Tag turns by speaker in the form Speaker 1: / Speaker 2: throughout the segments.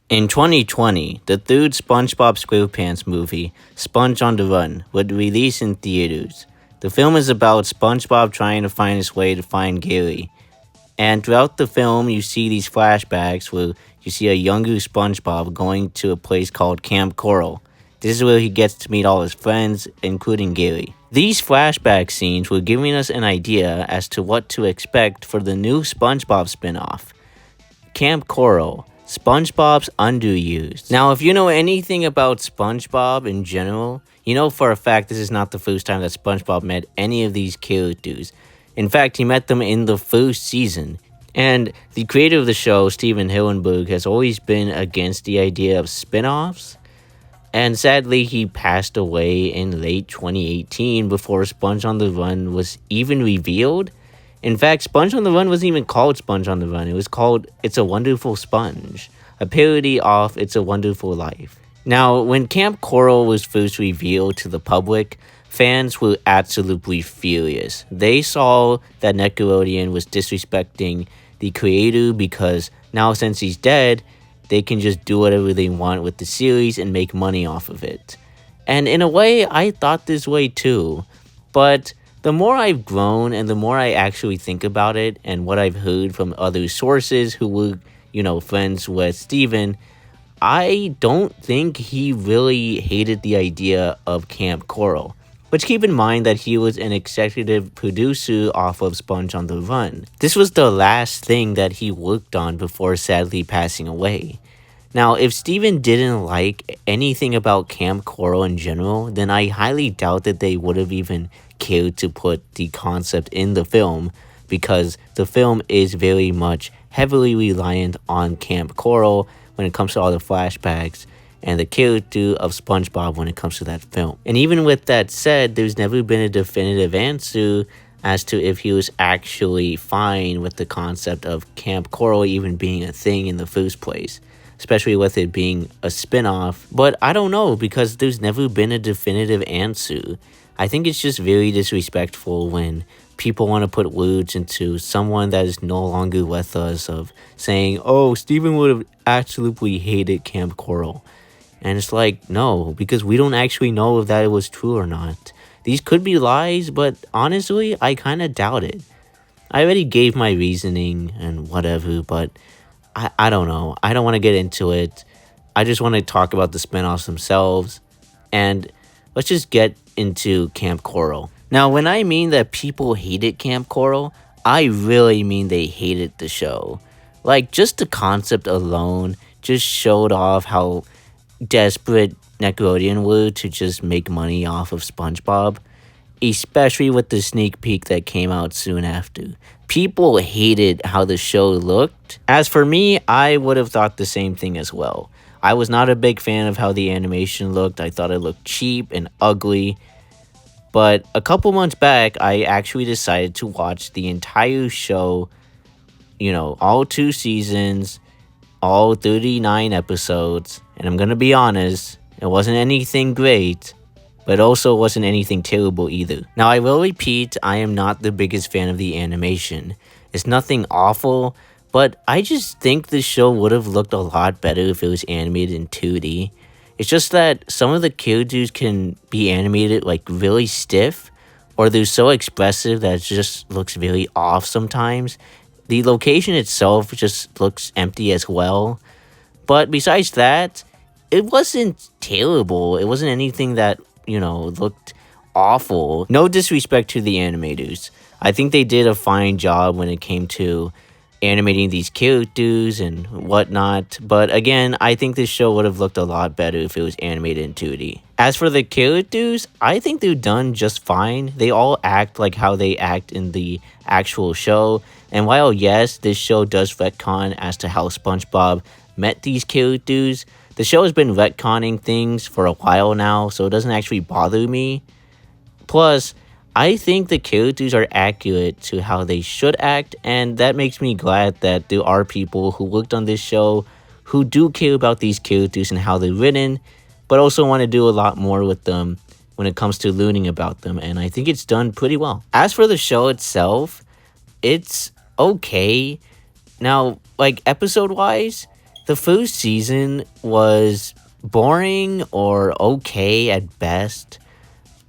Speaker 1: In 2020, the third SpongeBob SquarePants movie, Sponge on the Run, would release in theaters. The film is about SpongeBob trying to find his way to find Gary. And throughout the film, you see these flashbacks where you see a younger SpongeBob going to a place called Camp Coral. This is where he gets to meet all his friends, including Gary. These flashback scenes were giving us an idea as to what to expect for the new SpongeBob spinoff, Camp Coral. SpongeBob's underused. Now, if you know anything about SpongeBob in general, you know for a fact this is not the first time that SpongeBob met any of these characters. In fact, he met them in the first season. And the creator of the show, Steven Hillenburg, has always been against the idea of spin-offs. And sadly, he passed away in late 2018 before Sponge on the Run was even revealed. In fact, Sponge on the Run wasn't even called Sponge on the Run. It was called It's a Wonderful Sponge, a parody of It's a Wonderful Life. Now, when Camp Coral was first revealed to the public, fans were absolutely furious. They saw that Nickelodeon was disrespecting the creator because now since he's dead, they can just do whatever they want with the series and make money off of it. And in a way, I thought this way too. But the more I've grown and the more I actually think about it and what I've heard from other sources who were, friends with Steven, I don't think he really hated the idea of Camp Coral. But keep in mind that he was an executive producer off of Sponge on the Run. This was the last thing that he worked on before sadly passing away. Now, if Steven didn't like anything about Camp Coral in general, then I highly doubt that they would have even cared to put the concept in the film, because the film is very much heavily reliant on Camp Coral when it comes to all the flashbacks and the character of SpongeBob when it comes to that film. And even with that said, there's never been a definitive answer as to if he was actually fine with the concept of Camp Coral even being a thing in the first place, especially with it being a spin-off. But I don't know, because there's never been a definitive answer. I think it's just very disrespectful when people want to put words into someone that is no longer with us of saying, oh, Steven would have absolutely hated Camp Coral. And it's like, no, because we don't actually know if that was true or not. These could be lies, but honestly, I kind of doubt it. I already gave my reasoning and whatever, but I don't know. I don't want to get into it. I just want to talk about the spinoffs themselves. And let's just get into Camp Coral. Now, when I mean that people hated Camp Coral, I really mean they hated the show. Like, just the concept alone just showed off how desperate Nickelodeon were to just make money off of SpongeBob, especially with the sneak peek that came out soon after. People hated how the show looked. As for me, I would have thought the same thing as well. I was not a big fan of how the animation looked. I thought it looked cheap and ugly. But a couple months back, I actually decided to watch the entire show, all 2 seasons, all 39 episodes. And I'm gonna be honest, it wasn't anything great, but also wasn't anything terrible either. Now, I will repeat, I am not the biggest fan of the animation. It's nothing awful, but I just think the show would have looked a lot better if it was animated in 2D. It's just that some of the characters can be animated like really stiff, or they're so expressive that it just looks very off sometimes. The location itself just looks empty as well. But besides that, it wasn't terrible. It wasn't anything that, looked awful. No disrespect to the animators. I think they did a fine job when it came to animating these characters and whatnot. But again, I think this show would have looked a lot better if it was animated in 2D. As for the characters, I think they're done just fine. They all act like how they act in the actual show. And while yes, this show does retcon as to how SpongeBob met these characters, the show has been retconning things for a while now, so it doesn't actually bother me. Plus, I think the characters are accurate to how they should act, and that makes me glad that there are people who worked on this show who do care about these characters and how they're written, but also want to do a lot more with them when it comes to learning about them, and I think it's done pretty well. As for the show itself, it's okay. Now, like, episode-wise, The first season was boring or okay at best.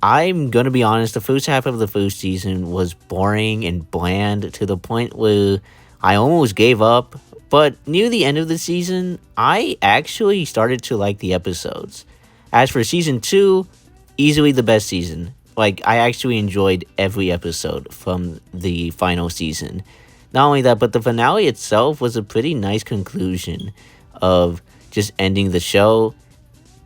Speaker 1: I'm gonna be honest, the first half of the first season was boring and bland to the point where I almost gave up. But near the end of the season, I actually started to like the episodes. As for season 2, easily the best season. Like, I actually enjoyed every episode from the final season. Not only that, but the finale itself was a pretty nice conclusion of just ending the show.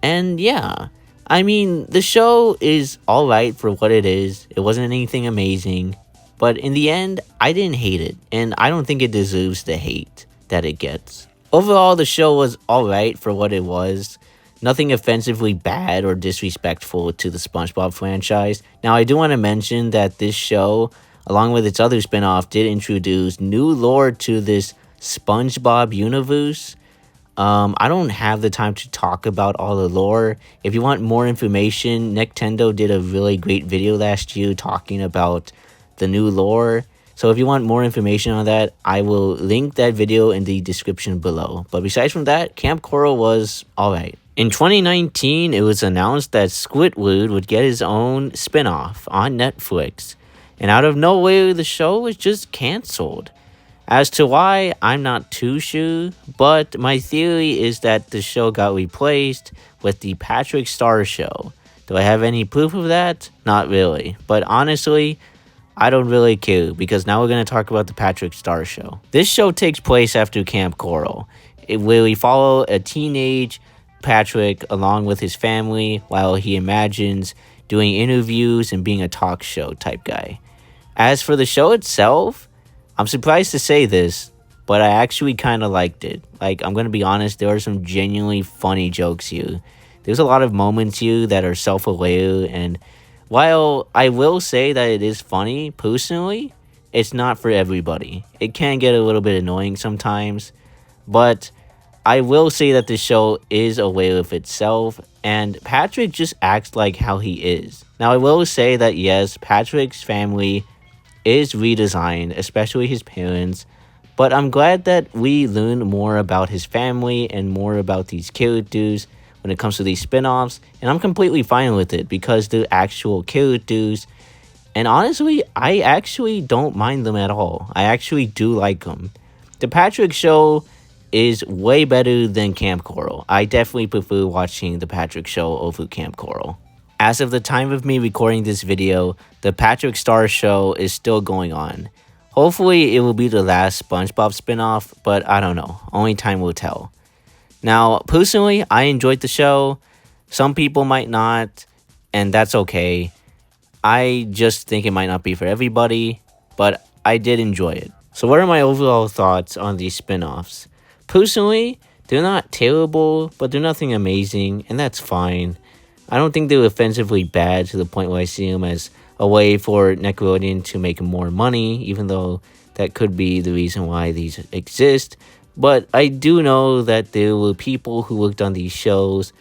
Speaker 1: And yeah, I mean, the show is alright for what it is. It wasn't anything amazing. But in the end, I didn't hate it. And I don't think it deserves the hate that it gets. Overall, the show was alright for what it was. Nothing offensively bad or disrespectful to the SpongeBob franchise. Now, I do want to mention that this show, along with its other spin-off, did introduce new lore to this SpongeBob universe. I don't have the time to talk about all the lore. If you want more information, Nintendo did a really great video last year talking about the new lore. So if you want more information on that, I will link that video in the description below. But besides from that, Camp Coral was alright. In 2019, it was announced that Squidward would get his own spin-off on Netflix. And out of nowhere, the show was just cancelled. As to why, I'm not too sure, but my theory is that the show got replaced with the Patrick Star Show. Do I have any proof of that? Not really. But honestly, I don't really care, because now we're going to talk about the Patrick Star Show. This show takes place after Camp Coral, where we follow a teenage Patrick along with his family while he imagines doing interviews and being a talk show type guy. As for the show itself, I'm surprised to say this, but I actually kind of liked it. Like, I'm going to be honest, there are some genuinely funny jokes here. There's a lot of moments here that are self-aware, and while I will say that it is funny, personally, it's not for everybody. It can get a little bit annoying sometimes, but I will say that the show is aware of itself, and Patrick just acts like how he is. Now, I will say that yes, Patrick's family is redesigned, especially his parents, but I'm glad that we learn more about his family and more about these characters when it comes to these spin-offs, and I'm completely fine with it because they're actual characters, and honestly, I actually don't mind them at all. I actually do like them. The Patrick Show is way better than Camp Coral. I definitely prefer watching the Patrick Show over Camp Coral. As of the time of me recording this video, the Patrick Star Show is still going on. Hopefully, it will be the last SpongeBob spinoff, but I don't know. Only time will tell. Now, personally, I enjoyed the show. Some people might not, and that's okay. I just think it might not be for everybody, but I did enjoy it. So what are my overall thoughts on these spinoffs? Personally, they're not terrible, but they're nothing amazing, and that's fine. I don't think they're offensively bad to the point where I see them as a way for Nickelodeon to make more money, even though that could be the reason why these exist. But I do know that there were people who worked on these shows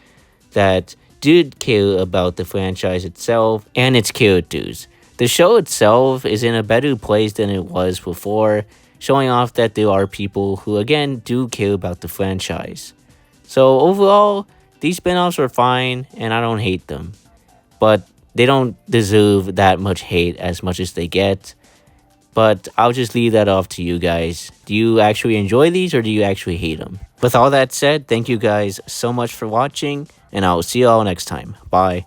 Speaker 1: that did care about the franchise itself and its characters. The show itself is in a better place than it was before, showing off that there are people who, again, do care about the franchise. So overall, these spin-offs are fine, and I don't hate them. But they don't deserve that much hate as much as they get. But I'll just leave that off to you guys. Do you actually enjoy these, or do you actually hate them? With all that said, thank you guys so much for watching, and I'll see you all next time. Bye.